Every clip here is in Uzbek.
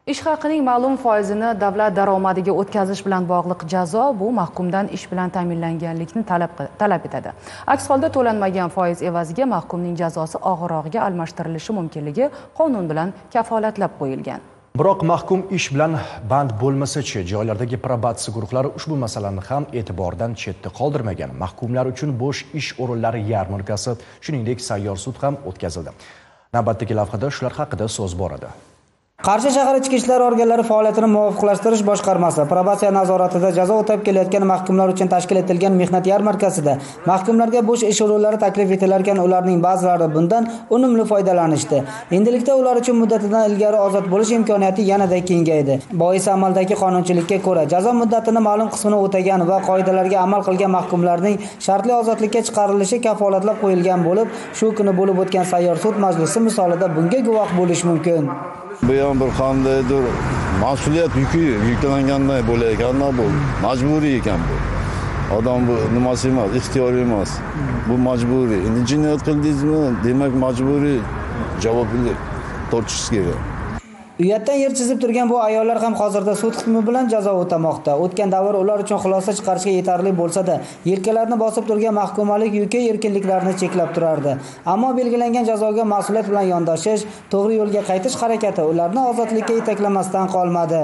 Ish haqining ma'lum foizini davlat daromadiga o'tkazish bilan bog'liq jazo bu mahkumdan ish bilan ta'minlanganlikni talab etadi. Aks holda to'lanmagan foiz evaziga mahkumning jazosi og'irrog'iga almashtirilishi mumkinligi qonun bilan kafolatlab qo'yilgan. Biroq mahkum ish bilan band bo'lmasa-chi, joylardagi probatsiya guruhlari ushbu masalani ham e'tibordan chetda qoldirmagan. Mahkumlar uchun bo'sh ish o'rinlari yarmarkasi, shuningdek sayyor sud ham o'tkazildi. Navbatdagi lavhada shular haqida so'z boradi. Qarshi shahar ichki ishlar organlari faoliyatini muvofiqlashtirish boshqarmasi probatsiya nazoratida jazo o'tab kelayotgan mahkumlar uchun tashkil etilgan mehnat yarmarkasida mahkumlarga bo'sh ish o'rinlari taklif etilar ekan, ularning ba'zilari bundan unumli foydalanishdi. Endilikda ular uchun muddatidan ilgari ozod bo'lish imkoniyati yanada kengaydi. Boisi amaldagi qonunchilikka ko'ra jazo muddatining ma'lum qismini o'tagan va qoidalarga amal qilgan mahkumlarning shartli ozodlikka chiqarilishi kafolatlab qo'yilgan bo'lib, shu kuni bo'lib o'tgan sayyor sud majlisi misolida bunga guvoh bo'lish mumkin. Bu ham bir qandaydir mas'uliyat yuklanganday bo'layotganda bu majburiy ekan bu. Odam bu nimasi emas, ixtiyoriy emas. Bu majburiy. Endi jinoyat qildingizmi, demak majburiy javobgarlik tortishingiz kerak. Uyatdan yer chizib turgan bu ayollar ham hozirda sud hukmi bilan jazo o'tamoqda. O'tgan davr ular uchun xulosa chiqarishga yetarli bo'lsa-da, yelkalarini bosib turgan mahkumalik yuki erkinliklarini cheklab turardi. Ammo belgilangan jazoga mas'uliyat bilan yondashish, to'g'ri yo'lga qaytish harakati ularni ozodlikka yetaklamasdan qolmadi.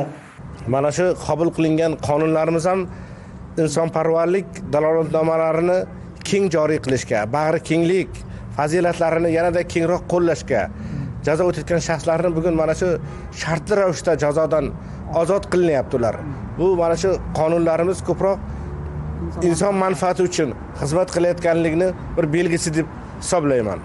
Mana shu qabul qilingan qonunlarimiz ham insonparvarlik dalolatnomalarini keng joriy qilishga, bag'ri kenglik fazilatlarini yanada kengroq qo'llashga, jazo o'tayotgan shaxslarni bugun mana shu shartli ravishda jazodan ozod qilinyaptilar. Bu mana shu qonunlarimiz ko'proq inson manfaati uchun xizmat qilayotganligini bir belgisi deb hisoblayman.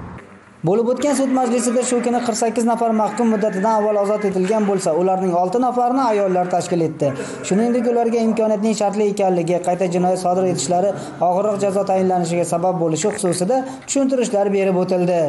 Bo'lib o'tgan sud majlisida shu kuni 48 nafar mahkum muddatidan avval ozod etilgan bo'lsa, ularning 6 nafarini ayollar tashkil etdi. Shuningdek, ularga imkoniyatning shartli ekanligi, qayta jinoyat sodir etishlari og'irroq jazo tayinlanishiga sabab bo'lishi xususida tushuntirishlar berib o'tildi.